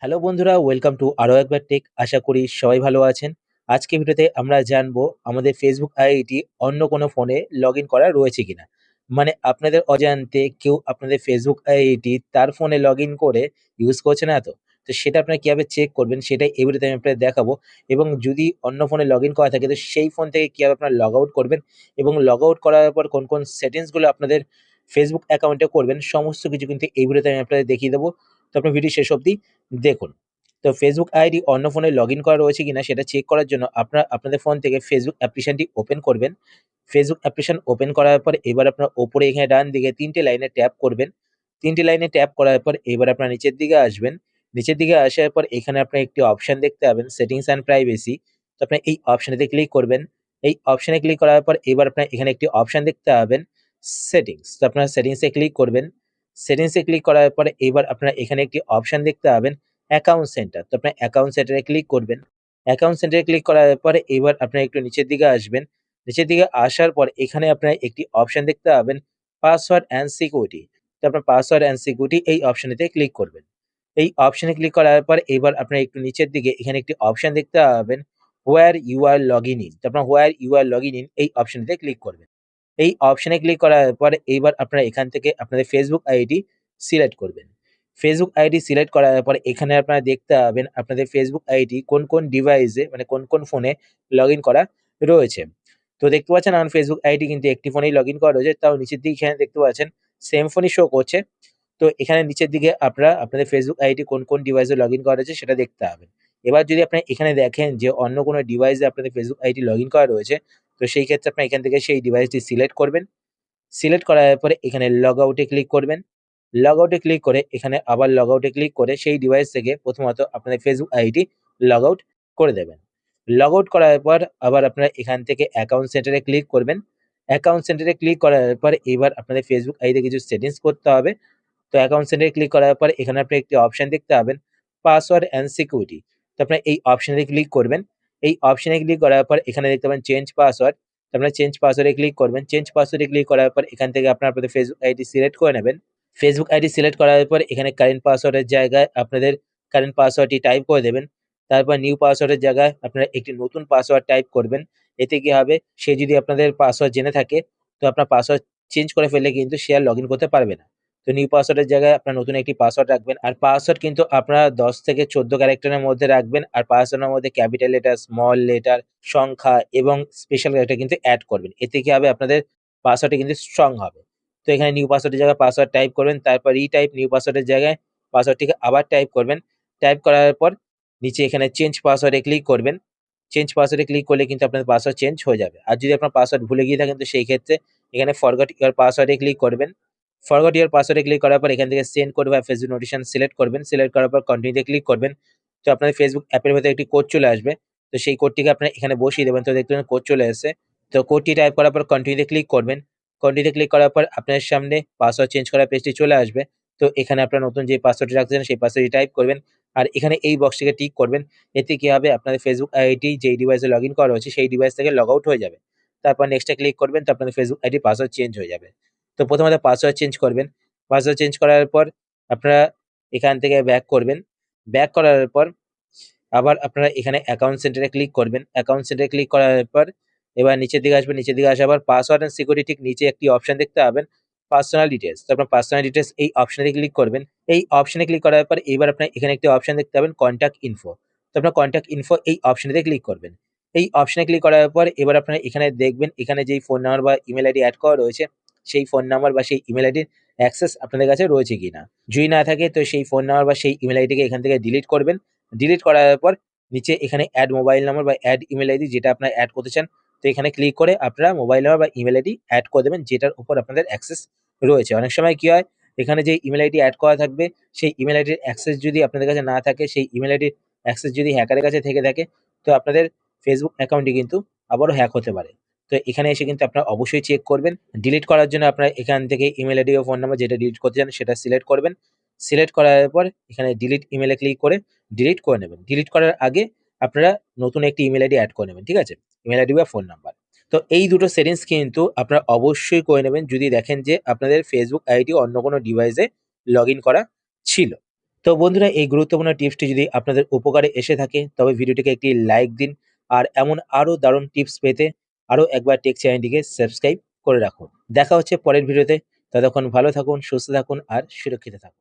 Hello বন্ধুরা, welcome to আরো একবার টেক। আশা করি সবাই ভালো আছেন। আজকে ভিডিওতে আমরা জানবো আমাদের ফেসবুক আইডি অন্য কোনো ফোনে লগ ইন করা রয়েছে কিনা। মানে আপনাদের অজান্তে কেউ আপনাদের ফেসবুক আইডি তার ফোনে লগ ইন করে ইউজ করছে না তো। তো সেটা আপনারা কিভাবে চেক করবেন সেটাই এই ভিডিওতে আমি আপনাদের দেখাবো। এবং যদি অন্য ফোনে লগ ইন করা থাকে তো সেই ফোন থেকে কিভাবে আপনারা লগ আউট করবেন এবং লগ আউট করার পর কোন কোন সেটিংসগুলো আপনাদের ফেসবুক অ্যাকাউন্টে করবেন সমস্ত কিছু কিন্তু এই ভিডিওতে আমি আপনাদের দেখিয়ে দেবো। তো আপনার ভিডিও শেষ অবধি দেখুন। তো ফেসবুক আইডি অন্য ফোনে লগইন করা রয়েছে কিনা সেটা চেক করার জন্য আপনারা আপনাদের ফোন থেকে ফেসবুক অ্যাপ্লিকেশনটি ওপেন করবেন। ফেসবুক অ্যাপ্লিকেশন ওপেন করার পর এবার আপনারা ওপরে এখানে ডান দিকে ৩ টে লাইনে ট্যাপ করবেন। ৩ টে লাইনে ট্যাপ করার পর এবার আপনারা নিচের দিকে আসবেন। নিচের দিকে আসার পর এখানে আপনারা একটি অপশন দেখতে পাবেন সেটিংস অ্যান্ড প্রাইভেসি। তো আপনারা এই অপশনেতে ক্লিক করবেন। এই অপশনে ক্লিক করার পর এবার আপনারা এখানে একটি অপশন দেখতে পাবেন সেটিংস। তো আপনারা সেটিংসে ক্লিক করবেন। সেটিংসে ক্লিক করার পরে এবার আপনারা এখানে একটি অপশন দেখতে পাবেন অ্যাকাউন্ট সেন্টার। তো আপনার অ্যাকাউন্ট সেন্টারে ক্লিক করবেন। অ্যাকাউন্ট সেন্টারে ক্লিক করার পরে এবার আপনারা একটু নিচের দিকে আসবেন। নিচের দিকে আসার পর এখানে আপনারা একটি অপশন দেখতে পাবেন পাসওয়ার্ড অ্যান্ড সিকিউরিটি। তো আপনার পাসওয়ার্ড অ্যান্ড সিকিউরিটি এই অপশনেতে ক্লিক করবেন। এই অপশনে ক্লিক করার পর এবার আপনারা একটু নিচের দিকে এখানে একটি অপশন দেখতে পাবেন where you are login in. তো আপনার where you are login in এই অপশনটিতে ক্লিক করবেন। এই অপশনে ক্লিক করার পর এইবার আপনারা এখান থেকে আপনাদের ফেসবুক আইডি সিলেক্ট করবেন। ফেসবুক আইডি সিলেক্ট করার পর এখানে আপনারা দেখতে পাবেন আপনাদের ফেসবুক আইডি কোন কোন ডিভাইসে মানে কোন কোন ফোনে লগ ইন করা রয়েছে। তো দেখতে পাচ্ছেন আমার ফেসবুক আইডি কিন্তু একটি ফোনেই লগ ইন করা রয়েছে, তাও নিচের দিকে এখানে দেখতে পাচ্ছেন সেম ফোনই শো করছে। তো এখানে নিচের দিকে আপনারা আপনাদের ফেসবুক আইডি কোন কোন ডিভাইসে লগ ইন করা রয়েছে সেটা দেখতে পাবেন। এবার যদি আপনি এখানে দেখেন যে অন্য কোনো ডিভাইসে আপনাদের ফেসবুক আইডি লগ ইন করা রয়েছে, তো সেই ক্ষেত্রে আপনারা এখান থেকে সেই ডিভাইসটি সিলেক্ট করবেন। সিলেক্ট করার পরে এখানে লগ আউটে ক্লিক করবেন। লগ আউটে ক্লিক করে এখানে আবার লগ আউটে ক্লিক করে সেই ডিভাইস থেকে প্রথমত আপনাদের ফেসবুক আইডি লগ আউট করে দেবেন। লগ আউট করার পর আবার আপনারা এখান থেকে অ্যাকাউন্ট সেন্টারে ক্লিক করবেন। অ্যাকাউন্ট সেন্টারে ক্লিক করার পর এবার আপনাদের ফেসবুক আইডিতে কিছু সেটিংস করতে হবে। তো অ্যাকাউন্ট সেন্টারে ক্লিক করার পর এখানে আপনি একটি অপশন দেখতে পাবেন পাসওয়ার্ড অ্যান্ড সিকিউরিটি। তো আপনারা এই অপশনে ক্লিক করবেন। এই অপশনে ক্লিক করার পর এখানে দেখতে পাবেন চেঞ্জ পাসওয়ার্ড। তো আপনারা চেঞ্জ পাসওয়ার্ডে ক্লিক করবেন। চেঞ্জ পাসওয়ার্ডে ক্লিক করার পর এখান থেকে আপনারা আপনাদের ফেসবুক আইডি সিলেক্ট করে নেবেন। ফেসবুক আইডি সিলেক্ট করার পর এখানে কারেন্ট পাসওয়ার্ডের জায়গায় আপনাদের কারেন্ট পাসওয়ার্ডটি টাইপ করে দেবেন। তারপর নিউ পাসওয়ার্ডের জায়গায় আপনারা একটি নতুন পাসওয়ার্ড টাইপ করবেন। এতে কি হবে, সে যদি আপনাদের পাসওয়ার্ড জেনে থাকে তো আপনার পাসওয়ার্ড চেঞ্জ করে ফেললে কিন্তু সে আর লগইন করতে পারবে না। তো নিউ পাসওয়ার্ডের জায়গায় আপনার নতুন একটি পাসওয়ার্ড রাখবেন। আর পাসওয়ার্ড কিন্তু আপনারা ১০ থেকে ১৪ ক্যারেক্টারের মধ্যে রাখবেন। আর পাসওয়ার্ডের মধ্যে ক্যাপিটাল লেটার, স্মল লেটার, সংখ্যা এবং স্পেশাল ক্যারেক্টার কিন্তু এড করবেন। এতে কি হবে, আপনাদের পাসওয়ার্ডটা কিন্তু স্ট্রং হবে। তো এখানে নিউ পাসওয়ার্ডের জায়গায় পাসওয়ার্ড টাইপ করবেন। তারপর রিটাইপ নিউ পাসওয়ার্ডের জায়গায় পাসওয়ার্ডটিকে আবার টাইপ করবেন। টাইপ করার পর নিচে এখানে চেঞ্জ পাসওয়ার্ডে ক্লিক করবেন। চেঞ্জ পাসওয়ার্ডে ক্লিক করলে কিন্তু আপনাদের পাসওয়ার্ড চেঞ্জ হয়ে যাবে। আর যদি আপনার পাসওয়ার্ড ভুলে গিয়ে থাকেন তো সেই ক্ষেত্রে এখানে ফরগট ইওর পাসওয়ার্ডে ক্লিক করবেন। ফরগট ইওর পাসওয়ার্ডে ক্লিক করার পর এখান থেকে সেন্ড কোড বা ফেসবুক নোটিফিকেশন সিলেক্ট করবেন। সিলেক্ট করার পর কন্টিনিউতে ক্লিক করবেন। তো আপনাদের ফেসবুক অ্যাপের ভেতরে একটি কোড চলে আসবে। তো সেই কোডটিকে আপনারা এখানে বসিয়ে দেবেন। তো দেখতে পাবেন কোড চলে এসেছে। তো কোডটি টাইপ করার পর কন্টিনিউতে ক্লিক করবেন। কন্টিনিউতে ক্লিক করার পর আপনার সামনে পাসওয়ার্ড চেঞ্জ করার পেজটি চলে আসবে। তো এখানে আপনার নতুন যে পাসওয়ার্ডটি রাখতে চান সেই পাসওয়ার্ডটি টাইপ করবেন। আর এখানে এই বক্সটিকে টিক করবেন। এতে কি হবে, আপনাদের ফেসবুক আইডি যেই ডিভাইসে লগইন করা হয়েছে সেই ডিভাইস থেকে লগ আউট হয়ে যাবে। তারপর নেক্সটে ক্লিক করবেন, তো আপনাদের ফেসবুক আইডির পাসওয়ার্ড চেঞ্জ হয়ে যাবে। তো প্রথমত পাসওয়ার্ড চেঞ্জ করবেন। পাসওয়ার্ড চেঞ্জ করার পর আপনারা এখান থেকে ব্যাক করবেন। ব্যাক করার পর আবার আপনারা এখানে অ্যাকাউন্ট সেন্টারে ক্লিক করবেন। অ্যাকাউন্ট সেন্টারে ক্লিক করার পর এবার নিচের দিকে আসবেন। নিচের দিকে আসার পর পাসওয়ার্ড অ্যান্ড সিকিউরিটি ঠিক নিচে একটি অপশন দেখতে পাবেন পার্সোনাল ডিটেইলস। তো আপনার পার্সোনাল ডিটেইলস এই অপশনে ক্লিক করবেন। এই অপশনে ক্লিক করার পর এবার আপনার এখানে একটি অপশন দেখতে পাবেন কনট্যাক্ট ইনফো। তো আপনার কনট্যাক্ট ইনফো এই অপশনেতে ক্লিক করবেন। এই অপশনে ক্লিক করার পর এবার আপনারা এখানে দেখবেন এখানে যেই ফোন নাম্বার বা ইমেইল আইডি এড করা রয়েছে সেই ফোন নাম্বার বা সেই ইমেইল আইডির অ্যাক্সেস আপনাদের কাছে রয়েছে কিনা। যদি না থাকে তো সেই ফোন নাম্বার বা সেই ইমেইল আইডিকে এখান থেকে ডিলিট করবেন। ডিলিট করার পর নিচে এখানে অ্যাড মোবাইল নাম্বার বা অ্যাড ইমেইল আইডি যেটা আপনারা অ্যাড করতে চান, তো এখানে ক্লিক করে আপনারা মোবাইল নাম্বার বা ইমেইল আইডি অ্যাড করে দেবেন যেটার উপর আপনাদের অ্যাক্সেস রয়েছে। অনেক সময় কি হয়, এখানে যে ইমেইল আইডি অ্যাড করা থাকবে সেই ইমেইল আইডির অ্যাক্সেস যদি আপনাদের কাছে না থাকে, সেই ইমেইল আইডির অ্যাক্সেস যদি হ্যাকারের কাছে থেকে থাকে, তো আপনাদের ফেসবুক অ্যাকাউন্টটি কিন্তু আবারও হ্যাক হতে পারে। তো এখানে এসে কিন্তু আপনারা অবশ্যই চেক করবেন। ডিলিট করার জন্য আপনারা এখান থেকে ইমেইল আইডি ও ফোন নাম্বার যেটা ডিলিট করতে চান সেটা সিলেক্ট করবেন। সিলেক্ট করার পর এখানে ডিলিট ইমেইলে ক্লিক করে ডিলিট করে নেবেন। ডিলিট করার আগে আপনারা নতুন একটি ইমেইল আইডি এড করে নেবেন। ঠিক আছে? ইমেইল আইডি বা ফোন নাম্বার। তো এই দুটো সেটিংস কিন্তু আপনারা অবশ্যই করে নেবেন যদি দেখেন যে আপনাদের ফেসবুক আইডি অন্য কোনো ডিভাইসে লগইন করা ছিল। তো তো বন্ধুরা, এই গুরুত্বপূর্ণ টিপসটি যদি আপনাদের উপকারে এসে থাকে তবে ভিডিওটিকে একটি লাইক দিন। আর এমন আরো দারুণ টিপস পেতে আরো একবার টেক চ্যানেলটিকে সাবস্ক্রাইব করে রাখুন। দেখা হচ্ছে পরের ভিডিওতে। ততক্ষণ ভালো থাকুন, সুস্থ থাকুন আর সুরক্ষিত থাকুন।